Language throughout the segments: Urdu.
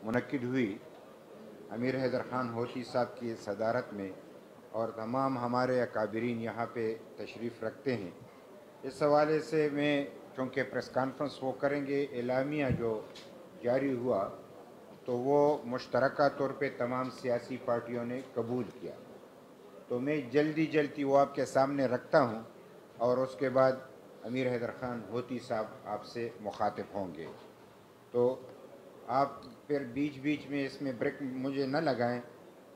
منعقد ہوئی امیر حیدر خان ہوتی صاحب کی صدارت میں، اور تمام ہمارے اکابرین یہاں پہ تشریف رکھتے ہیں۔ اس حوالے سے میں چونکہ پریس کانفرنس وہ کریں گے، اعلامیہ جو جاری ہوا تو وہ مشترکہ طور پہ تمام سیاسی پارٹیوں نے قبول کیا، تو میں جلدی وہ آپ کے سامنے رکھتا ہوں، اور اس کے بعد امیر حیدر خان ہوتی صاحب آپ سے مخاطب ہوں گے۔ تو آپ پھر بیچ میں اس میں بریک مجھے نہ لگائیں،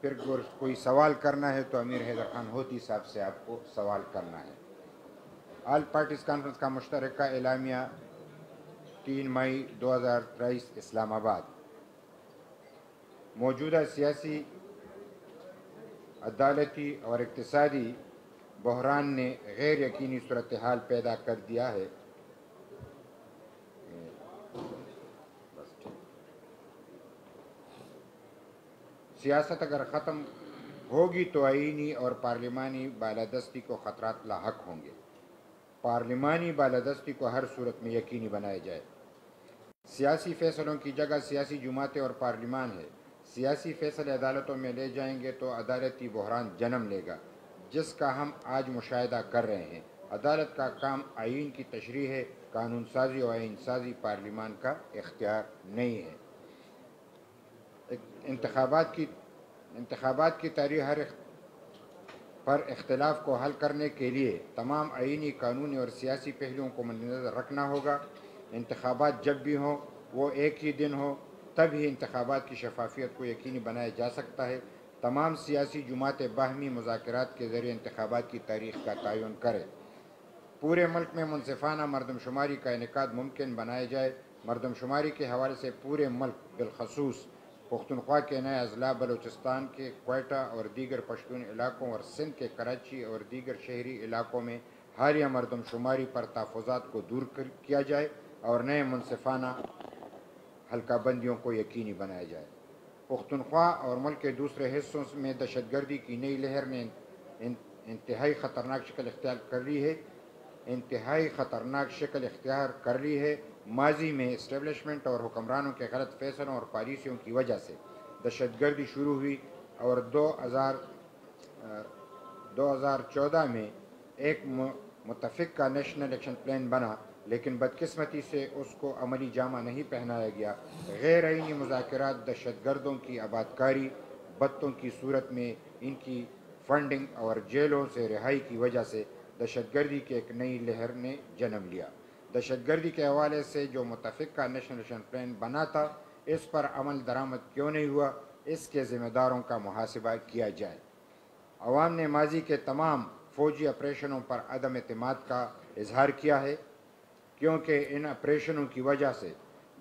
پھر کوئی سوال کرنا ہے تو امیر حیدر خان ہوتی صاحب سے آپ کو سوال کرنا ہے۔ آل پارٹیز کانفرنس کا مشترکہ اعلامیہ 3 مئی 2023 اسلام آباد۔ موجودہ سیاسی، عدالتی اور اقتصادی بحران نے غیر یقینی صورتحال پیدا کر دیا ہے۔ سیاست اگر ختم ہوگی تو آئینی اور پارلیمانی بالادستی کو خطرات لاحق ہوں گے۔ پارلیمانی بالادستی کو ہر صورت میں یقینی بنایا جائے۔ سیاسی فیصلوں کی جگہ سیاسی جماعتیں اور پارلیمان ہے۔ سیاسی فیصلے عدالتوں میں لے جائیں گے تو عدالتی بحران جنم لے گا، جس کا ہم آج مشاہدہ کر رہے ہیں۔ عدالت کا کام آئین کی تشریح ہے، قانون سازی اور آئین سازی پارلیمان کا اختیار نہیں ہے۔ انتخابات کی تاریخ پر اختلاف کو حل کرنے کے لیے تمام آئینی، قانونی اور سیاسی پہلوؤں کو مد نظر رکھنا ہوگا۔ انتخابات جب بھی ہوں وہ ایک ہی دن ہو، تب ہی انتخابات کی شفافیت کو یقینی بنایا جا سکتا ہے۔ تمام سیاسی جماعتیں باہمی مذاکرات کے ذریعے انتخابات کی تاریخ کا تعین کریں۔ پورے ملک میں منصفانہ مردم شماری کا انعقاد ممکن بنایا جائے۔ مردم شماری کے حوالے سے پورے ملک، بالخصوص پختونخوا کے نئے اضلاع، بلوچستان کے کوئٹہ اور دیگر پشتون علاقوں اور سندھ کے کراچی اور دیگر شہری علاقوں میں حالیہ مردم شماری پر تحفظات کو دور کیا جائے اور نئے منصفانہ حلقہ بندیوں کو یقینی بنایا جائے۔ پختونخوا اور ملک کے دوسرے حصوں میں دہشت گردی کی نئی لہر نے انتہائی خطرناک شکل اختیار کر لی ہے۔ ماضی میں اسٹیبلشمنٹ اور حکمرانوں کے غلط فیصلوں اور پالیسیوں کی وجہ سے دہشت گردی شروع ہوئی اور 2014 میں ایک متفق کا نیشنل ایکشن پلان بنا، لیکن بدقسمتی سے اس کو عملی جامہ نہیں پہنایا گیا۔ غیر آئینی مذاکرات، دہشت گردوں کی آبادکاری، بتوں کی صورت میں ان کی فنڈنگ اور جیلوں سے رہائی کی وجہ سے دہشت گردی کی ایک نئی لہر نے جنم لیا۔ دہشت گردی کے حوالے سے جو متفق کا نیشنل ایکشن پلان بنا تھا، اس پر عمل درآمد کیوں نہیں ہوا، اس کے ذمہ داروں کا محاسبہ کیا جائے۔ عوام نے ماضی کے تمام فوجی آپریشنوں پر عدم اعتماد کا اظہار کیا ہے، کیونکہ ان آپریشنوں کی وجہ سے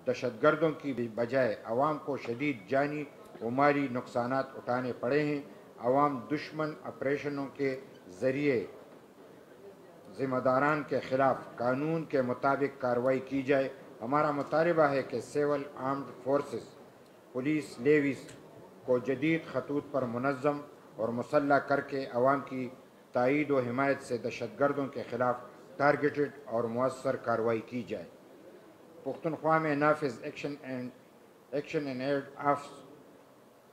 دہشت گردوں کی بجائے عوام کو شدید جانی و مالی نقصانات اٹھانے پڑے ہیں۔ عوام دشمن آپریشنوں کے ذریعے ذمہ داران کے خلاف قانون کے مطابق کارروائی کی جائے۔ ہمارا مطالبہ ہے کہ civil armed forces, police levies کو جدید خطوط پر منظم اور مسلح کر کے عوام کی تائید و حمایت سے دہشت گردوں کے خلاف ٹارگیٹڈ اور مؤثر کارروائی کی جائے۔ پختونخوا میں نافذ action and aid of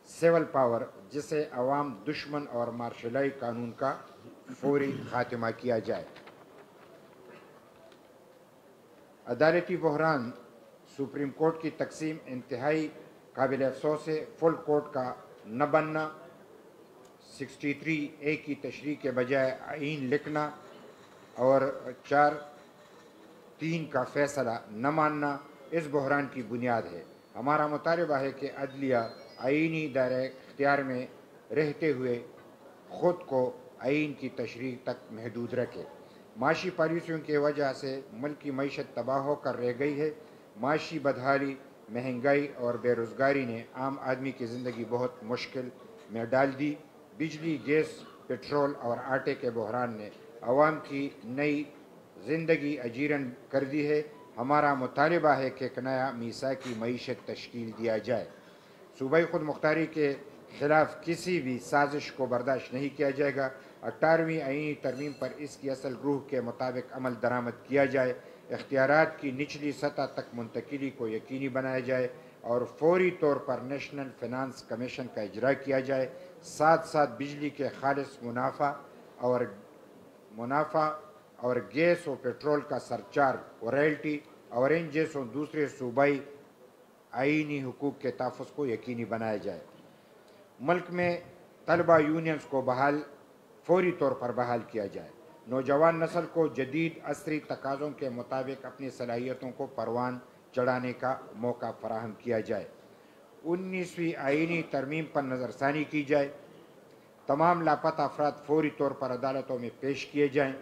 civil power, جسے عوام دشمن اور مارشلائی قانون کا فوری خاتمہ کیا جائے۔ عدالتی بحران، سپریم کورٹ کی تقسیم انتہائی قابل افسوس ہے۔ فل کورٹ کا نہ بننا، 63A کی تشریح کے بجائے آئین لکھنا اور 4-3 کا فیصلہ نہ ماننا اس بحران کی بنیاد ہے۔ ہمارا مطالبہ ہے کہ عدلیہ آئینی دائرہ اختیار میں رہتے ہوئے خود کو آئین کی تشریح تک محدود رکھے۔ معاشی پالیسیوں کی وجہ سے ملک کی معیشت تباہ ہو کر رہ گئی ہے۔ معاشی بدحالی، مہنگائی اور بے روزگاری نے عام آدمی کی زندگی بہت مشکل میں ڈال دی۔ بجلی، گیس، پٹرول اور آٹے کے بحران نے عوام کی نئی زندگی اجیرن کر دی ہے۔ ہمارا مطالبہ ہے کہ ایک نیا میثاقی معیشت تشکیل دیا جائے۔ صوبائی خود مختاری کے خلاف کسی بھی سازش کو برداشت نہیں کیا جائے گا۔ 18ویں آئینی ترمیم پر اس کی اصل روح کے مطابق عمل درآمد کیا جائے۔ اختیارات کی نچلی سطح تک منتقلی کو یقینی بنایا جائے۔ اور فوری طور پر نیشنل فائنانس کمیشن کا اجرا کیا جائے، ساتھ ساتھ بجلی کے خالص منافع اور گیس و پیٹرول کا سرچارج و رائلٹی اور ان جیسوں دوسرے صوبائی آئینی حقوق کے تحفظ کو یقینی بنایا جائے۔ ملک میں طلبہ یونینز کو فوری طور پر بحال کیا جائے۔ نوجوان نسل کو جدید عصری تقاضوں کے مطابق اپنی صلاحیتوں کو پروان چڑھانے کا موقع فراہم کیا جائے۔ 19ویں آئینی ترمیم پر نظر ثانی کی جائے۔ تمام لاپتہ افراد فوری طور پر عدالتوں میں پیش کیے جائیں۔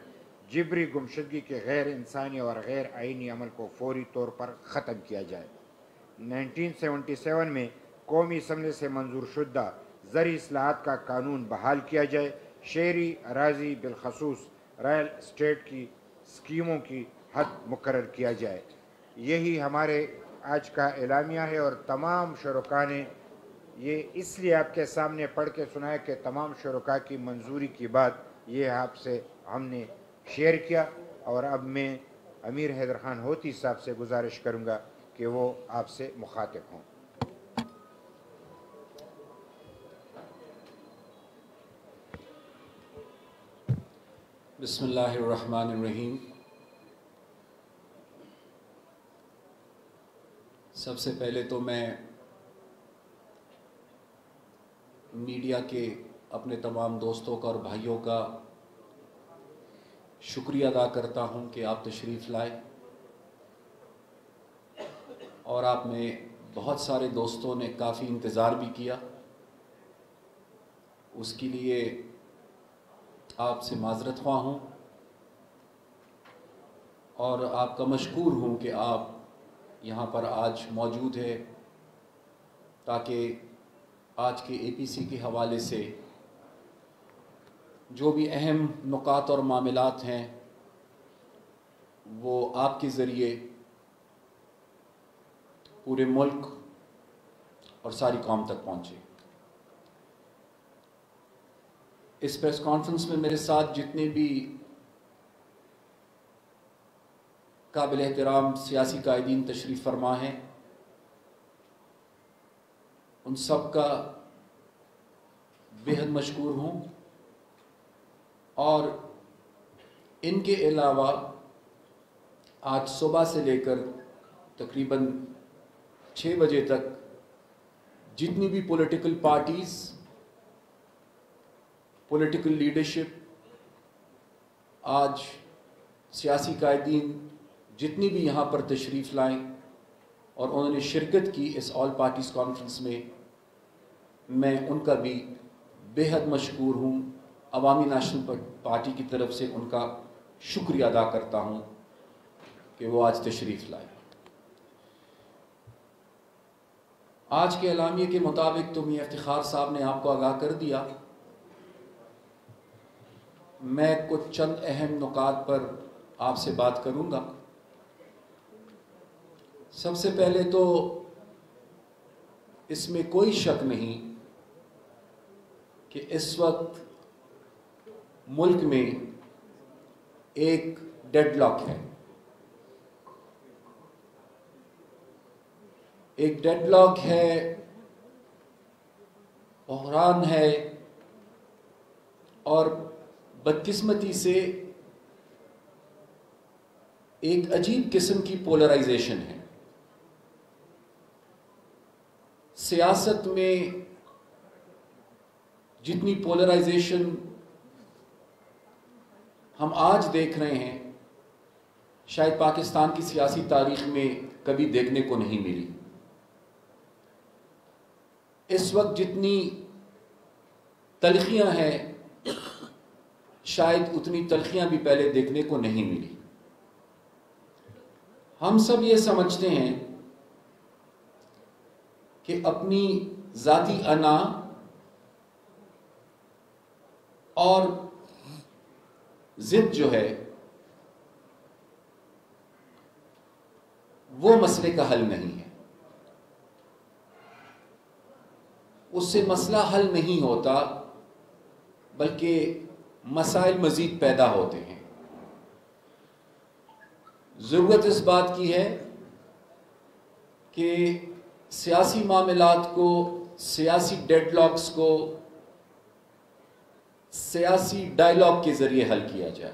جبری گمشدگی کے غیر انسانی اور غیر آئینی عمل کو فوری طور پر ختم کیا جائے۔ 1977 میں قومی اسمبلی سے منظور شدہ زرعی اصلاحات کا قانون بحال کیا جائے۔ شہری اراضی بالخصوص ریل اسٹیٹ کی اسکیموں کی حد مقرر کیا جائے۔ یہی ہمارے آج کا اعلامیہ ہے، اور تمام شرکاء نے یہ اس لیے آپ کے سامنے پڑھ کے سنایا کہ تمام شرکاء کی منظوری کے بعد یہ آپ سے ہم نے شیئر کیا۔ اور اب میں امیر حیدر خان ہوتی صاحب سے گزارش کروں گا کہ وہ آپ سے مخاطب ہوں۔ بسم اللہ الرحمن الرحیم۔ سب سے پہلے تو میں میڈیا کے اپنے تمام دوستوں کا اور بھائیوں کا شکریہ ادا کرتا ہوں کہ آپ تشریف لائے، اور آپ میں بہت سارے دوستوں نے کافی انتظار بھی کیا، اس کے لیے آپ سے معذرت خواہ ہوں، اور آپ کا مشکور ہوں کہ آپ یہاں پر آج موجود ہے تاکہ آج کے اے پی سی کے حوالے سے جو بھی اہم نکات اور معاملات ہیں وہ آپ کے ذریعے پورے ملک اور ساری قوم تک پہنچے۔ اس پریس کانفرنس میں میرے ساتھ جتنے بھی قابل احترام سیاسی قائدین تشریف فرما ہیں، ان سب کا بے حد مشکور ہوں، اور ان کے علاوہ آج صبح سے لے کر تقریباً 6 بجے تک جتنی بھی پولیٹیکل پارٹیز، پولیٹیکل لیڈرشپ، آج سیاسی قائدین جتنی بھی یہاں پر تشریف لائیں اور انہوں نے شرکت کی اس آل پارٹیز کانفرنس میں ان کا بھی بے حد مشکور ہوں۔ عوامی نیشنل پارٹی کی طرف سے ان کا شکریہ ادا کرتا ہوں کہ وہ آج تشریف لائے۔ آج کے اعلامیے کے مطابق تو میاں افتخار صاحب نے آپ کو آگاہ کر دیا۔ میں کچھ چند اہم نکات پر آپ سے بات کروں گا۔ سب سے پہلے تو اس میں کوئی شک نہیں کہ اس وقت ملک میں ایک ڈیڈ لاک ہے، ایک ڈیڈ لاک ہے، بحران ہے، اور بدقسمتی سے ایک عجیب قسم کی پولرائزیشن ہے۔ سیاست میں جتنی پولرائزیشن ہم آج دیکھ رہے ہیں شاید پاکستان کی سیاسی تاریخ میں کبھی دیکھنے کو نہیں ملی۔ اس وقت جتنی تلخیاں ہیں شاید اتنی تلخیاں بھی پہلے دیکھنے کو نہیں ملی۔ ہم سب یہ سمجھتے ہیں کہ اپنی ذاتی انا اور ضد جو ہے وہ مسئلے کا حل نہیں ہے، اس سے مسئلہ حل نہیں ہوتا بلکہ مسائل مزید پیدا ہوتے ہیں۔ ضرورت اس بات کی ہے کہ سیاسی معاملات کو، سیاسی ڈیڈ لاکس کو سیاسی ڈائیلاگ کے ذریعے حل کیا جائے.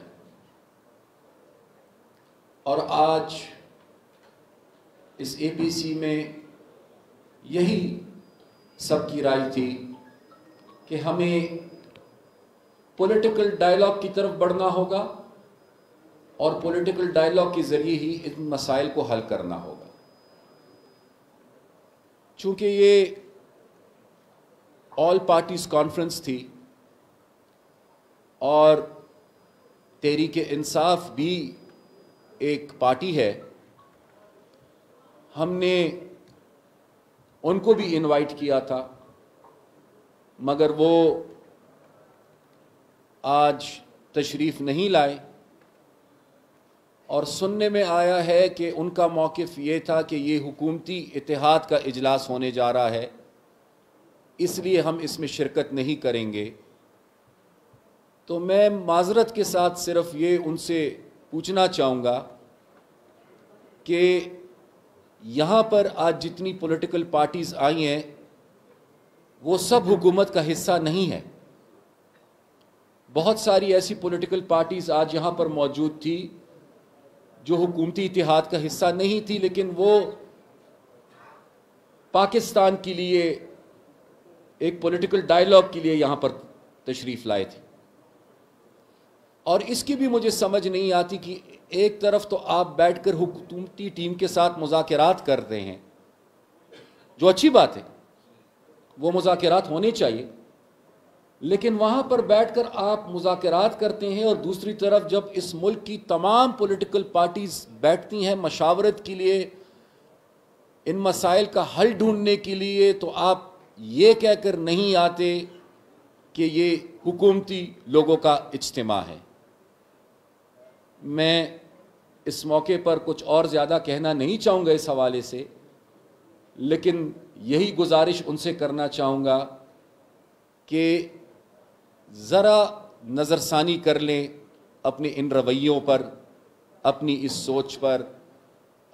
اور آج اس اے پی سی میں یہی سب کی رائے تھی کہ ہمیں پولیٹیکل ڈائیلاگ کی طرف بڑھنا ہوگا اور پولیٹیکل ڈائیلاگ کے ذریعے ہی ان مسائل کو حل کرنا ہوگا. چونکہ یہ آل پارٹیز کانفرنس تھی اور تحریک انصاف بھی ایک پارٹی ہے، ہم نے ان کو بھی انوائٹ کیا تھا، مگر وہ آج تشریف نہیں لائے. اور سننے میں آیا ہے کہ ان کا موقف یہ تھا کہ یہ حکومتی اتحاد کا اجلاس ہونے جا رہا ہے، اس لیے ہم اس میں شرکت نہیں کریں گے. تو میں معذرت کے ساتھ صرف یہ ان سے پوچھنا چاہوں گا کہ یہاں پر آج جتنی پولیٹیکل پارٹیز آئی ہیں وہ سب حکومت کا حصہ نہیں ہے. بہت ساری ایسی پولیٹیکل پارٹیز آج یہاں پر موجود تھی جو حکومتی اتحاد کا حصہ نہیں تھی، لیکن وہ پاکستان کے لیے ایک پولیٹیکل ڈائیلاگ کے لیے یہاں پر تشریف لائے تھے. اور اس کی بھی مجھے سمجھ نہیں آتی کہ ایک طرف تو آپ بیٹھ کر حکومتی ٹیم کے ساتھ مذاکرات کر رہے ہیں، جو اچھی بات ہے، وہ مذاکرات ہونے چاہیے، لیکن وہاں پر بیٹھ کر آپ مذاکرات کرتے ہیں اور دوسری طرف جب اس ملک کی تمام پولیٹیکل پارٹیز بیٹھتی ہیں مشاورت کے لیے، ان مسائل کا حل ڈھونڈنے کے لیے، تو آپ یہ کہہ کر نہیں آتے کہ یہ حکومتی لوگوں کا اجتماع ہے. میں اس موقع پر کچھ اور زیادہ کہنا نہیں چاہوں گا اس حوالے سے، لیکن یہی گزارش ان سے کرنا چاہوں گا کہ ذرا نظر ثانی کر لیں اپنے ان رویوں پر، اپنی اس سوچ پر،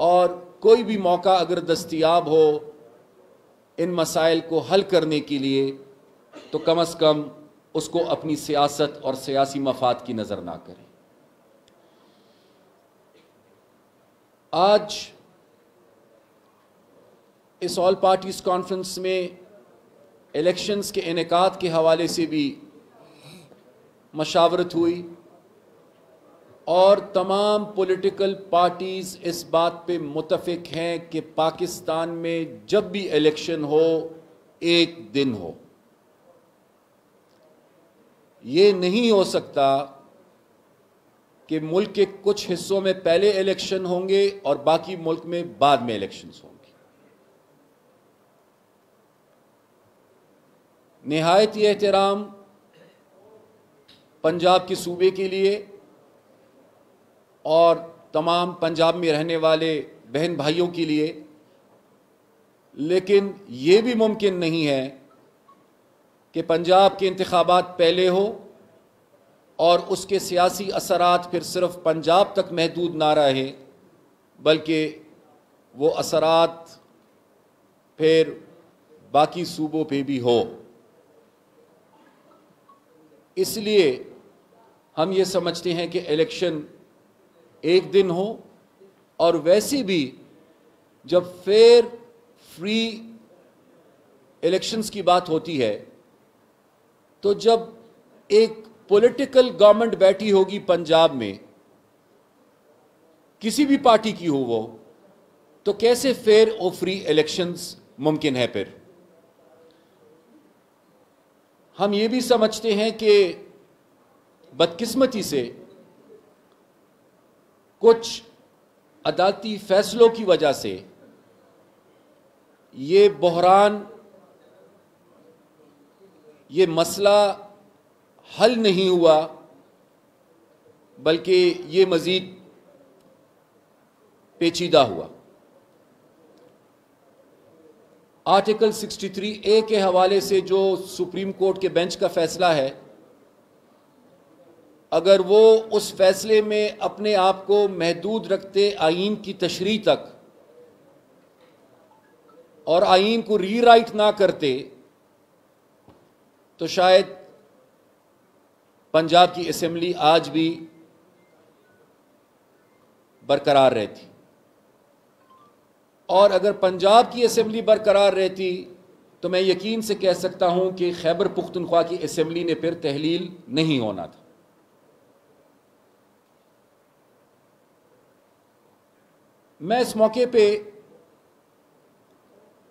اور کوئی بھی موقع اگر دستیاب ہو ان مسائل کو حل کرنے کے لیے تو کم از کم اس کو اپنی سیاست اور سیاسی مفاد کی نظر نہ کریں. آج اس آل پارٹیز کانفرنس میں الیکشنز کے انعقاد کے حوالے سے بھی مشاورت ہوئی اور تمام پولیٹیکل پارٹیز اس بات پہ متفق ہیں کہ پاکستان میں جب بھی الیکشن ہو ایک دن ہو. یہ نہیں ہو سکتا کہ ملک کے کچھ حصوں میں پہلے الیکشن ہوں گے اور باقی ملک میں بعد میں الیکشنز ہوں گے. نہایت احترام پنجاب کے صوبے کے لیے اور تمام پنجاب میں رہنے والے بہن بھائیوں کے لیے، لیکن یہ بھی ممکن نہیں ہے کہ پنجاب کے انتخابات پہلے ہو اور اس کے سیاسی اثرات پھر صرف پنجاب تک محدود نہ رہے، بلکہ وہ اثرات پھر باقی صوبوں پہ بھی ہو. اس لیے ہم یہ سمجھتے ہیں کہ الیکشن ایک دن ہو، اور ویسے بھی جب فیئر فری الیکشنز کی بات ہوتی ہے تو جب ایک پولیٹیکل گورنمنٹ بیٹھی ہوگی پنجاب میں، کسی بھی پارٹی کی ہو وہ، تو کیسے فیئر اور فری الیکشنز ممکن ہے؟ پھر ہم یہ بھی سمجھتے ہیں کہ بدقسمتی سے کچھ عدالتی فیصلوں کی وجہ سے یہ بحران، یہ مسئلہ حل نہیں ہوا، بلکہ یہ مزید پیچیدہ ہوا. آرٹیکل 63A کے حوالے سے جو سپریم کورٹ کے بینچ کا فیصلہ ہے، اگر وہ اس فیصلے میں اپنے آپ کو محدود رکھتے آئین کی تشریح تک اور آئین کو ری رائٹ نہ کرتے تو شاید پنجاب کی اسمبلی آج بھی برقرار رہتی، اور اگر پنجاب کی اسمبلی برقرار رہتی تو میں یقین سے کہہ سکتا ہوں کہ خیبر پختونخوا کی اسمبلی نے پھر تحلیل نہیں ہونا تھا۔ میں اس موقع پہ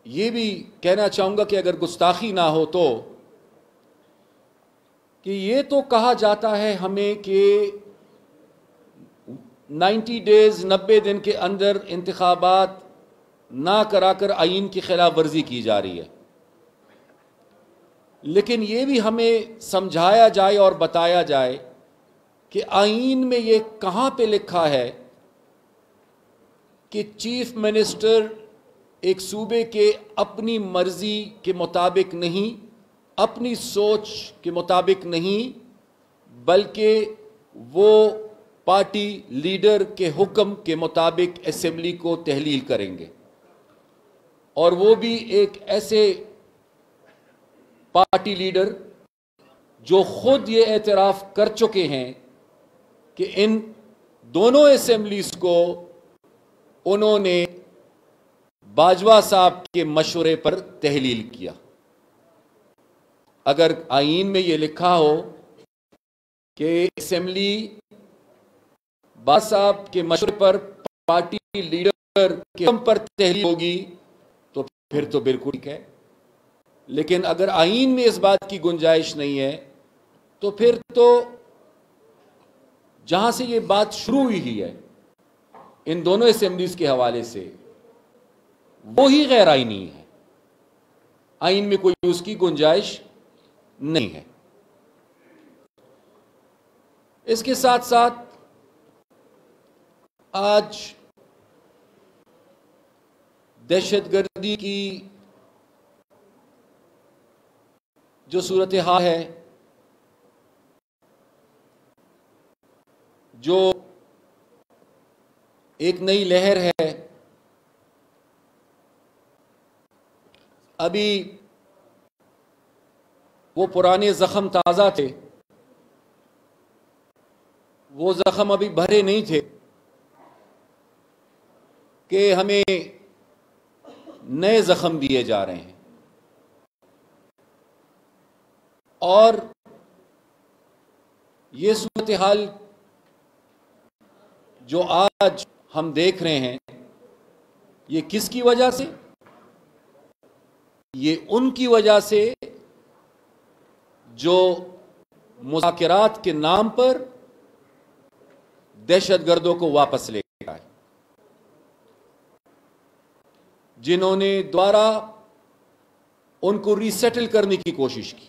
یہ بھی کہنا چاہوں گا کہ اگر گستاخی نہ ہو تو کہ یہ تو کہا جاتا ہے ہمیں کہ 90 ڈیز 90 دن کے اندر انتخابات نہ کرا کر آئین کی خلاف ورزی کی جا رہی ہے، لیکن یہ بھی ہمیں سمجھایا جائے اور بتایا جائے کہ آئین میں یہ کہاں پہ لکھا ہے کہ چیف منسٹر ایک صوبے کے اپنی مرضی کے مطابق نہیں، اپنی سوچ کے مطابق نہیں، بلکہ وہ پارٹی لیڈر کے حکم کے مطابق اسمبلی کو تحلیل کریں گے، اور وہ بھی ایک ایسے پارٹی لیڈر جو خود یہ اعتراف کر چکے ہیں کہ ان دونوں اسمبلیز کو انہوں نے باجوہ صاحب کے مشورے پر تحلیل کیا۔ اگر آئین میں یہ لکھا ہو کہ اسمبلی باجوہ صاحب کے مشورے پر پارٹی لیڈر کے حکم پر تحلیل ہوگی تو پھر تو بالکل ٹھیک ہے، لیکن اگر آئین میں اس بات کی گنجائش نہیں ہے تو پھر تو جہاں سے یہ بات شروع ہوئی ہے ان دونوں اسمبلیز کے حوالے سے وہی غیر آئینی ہے، آئین میں کوئی اس کی گنجائش نہیں ہے۔ اس کے ساتھ ساتھ آج دہشت گردی کی جو صورتحال ہے، جو ایک نئی لہر ہے، ابھی وہ پرانے زخم تازہ تھے، وہ زخم ابھی بھرے نہیں تھے کہ ہمیں نئے زخم دیے جا رہے ہیں، اور یہ صورتحال جو آج ہم دیکھ رہے ہیں یہ کس کی وجہ سے؟ یہ ان کی وجہ سے جو مذاکرات کے نام پر دہشت گردوں کو واپس لے کے آئے، جنہوں نے دوبارہ ان کو ری سیٹل کرنے کی کوشش کی،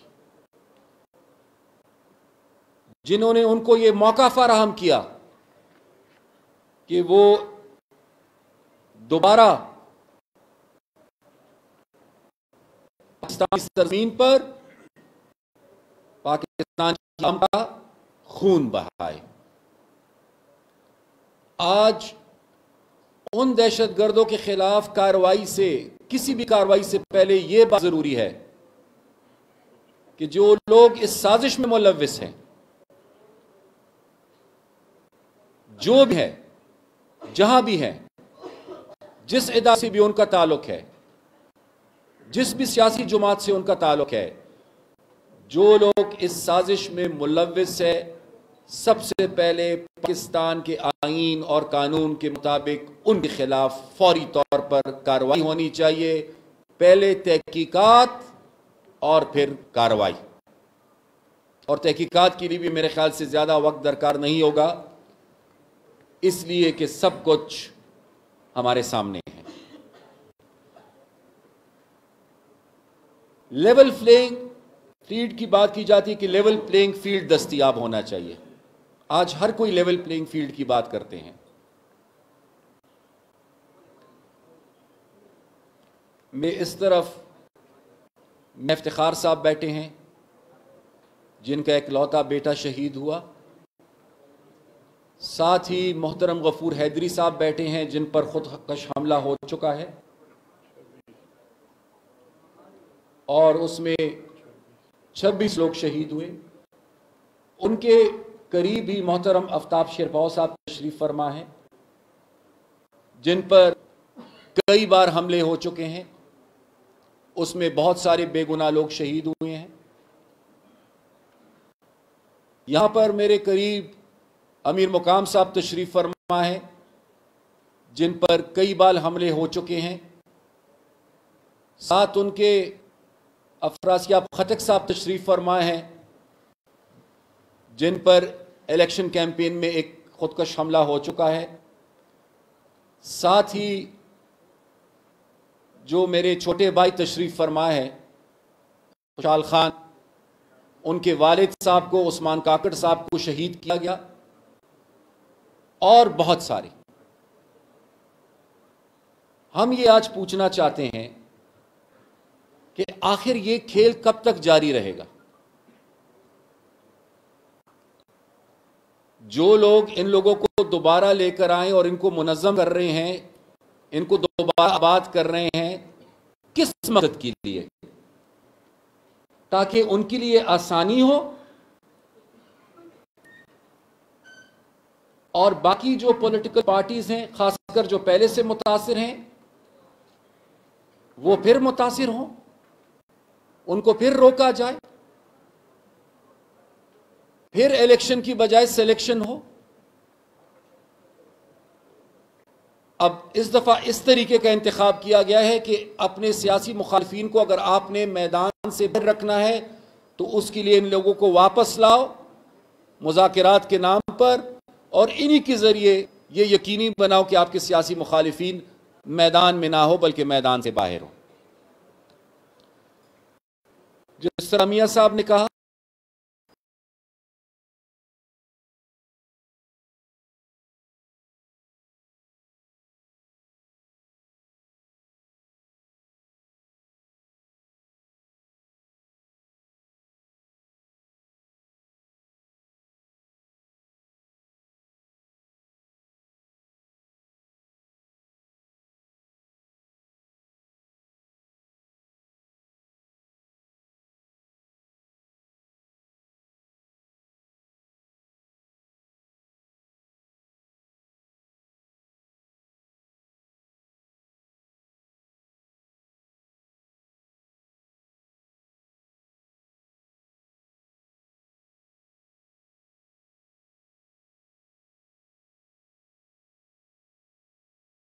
جنہوں نے ان کو یہ موقع فراہم کیا کہ وہ دوبارہ پاکستان کی سرزمین پر پاکستان کی عوام کا خون بہائے۔ آج ان دہشت گردوں کے خلاف کارروائی سے، کسی بھی کارروائی سے پہلے یہ بات ضروری ہے کہ جو لوگ اس سازش میں ملوث ہیں، جو بھی ہے، جہاں بھی ہے، جس ادارے سے بھی ان کا تعلق ہے، جس بھی سیاسی جماعت سے ان کا تعلق ہے، جو لوگ اس سازش میں ملوث ہے، سب سے پہلے پاکستان کے آئین اور قانون کے مطابق ان کے خلاف فوری طور پر کارروائی ہونی چاہیے، پہلے تحقیقات اور پھر کارروائی۔ اور تحقیقات کے لیے بھی میرے خیال سے زیادہ وقت درکار نہیں ہوگا، اس لیے کہ سب کچھ ہمارے سامنے ہے۔ لیول پلینگ فیلڈ کی بات کی جاتی ہے کہ لیول پلینگ فیلڈ دستیاب ہونا چاہیے۔ آج ہر کوئی لیول پلینگ فیلڈ کی بات کرتے ہیں۔ میں اس طرف میں افتخار صاحب بیٹھے ہیں جن کا اکلوتا بیٹا شہید ہوا، ساتھ ہی محترم غفور حیدری صاحب بیٹھے ہیں جن پر خودکش حملہ ہو چکا ہے، اور اس میں 26 لوگ شہید ہوئے. ان کے قریب ہی محترم آفتاب شیرپاؤ صاحب تشریف فرما ہیں جن پر کئی بار حملے ہو چکے ہیں. اس میں بہت سارے بے گناہ لوگ شہید ہوئے ہیں. یہاں پر میرے قریب امیر مقام صاحب تشریف فرما ہیں جن پر کئی بار حملے ہو چکے ہیں. ساتھ ان کے افراسیاب خٹک صاحب تشریف فرما ہیں جن پر الیکشن کیمپین میں ایک خودکش حملہ ہو چکا ہے. ساتھ ہی جو میرے چھوٹے بھائی تشریف فرما ہے خوشحال خان، ان کے والد صاحب کو، عثمان کاکڑ صاحب کو شہید کیا گیا، اور بہت سارے. ہم یہ آج پوچھنا چاہتے ہیں کہ آخر یہ کھیل کب تک جاری رہے گا؟ جو لوگ ان لوگوں کو دوبارہ لے کر آئیں اور ان کو منظم کر رہے ہیں، ان کو دوبارہ آباد کر رہے ہیں، کس مقصد کے لیے؟ تاکہ ان کے لیے آسانی ہو اور باقی جو پولیٹیکل پارٹیز ہیں، خاص کر جو پہلے سے متاثر ہیں، وہ پھر متاثر ہوں، ان کو پھر روکا جائے، پھر الیکشن کی بجائے سلیکشن ہو. اب اس دفعہ اس طریقے کا انتخاب کیا گیا ہے کہ اپنے سیاسی مخالفین کو اگر آپ نے میدان سے باہر رکھنا ہے تو اس کے لیے ان لوگوں کو واپس لاؤ مذاکرات کے نام پر، اور انہی کے ذریعے یہ یقینی بناؤ کہ آپ کے سیاسی مخالفین میدان میں نہ ہو بلکہ میدان سے باہر ہو. جس طرح میاں صاحب نے کہا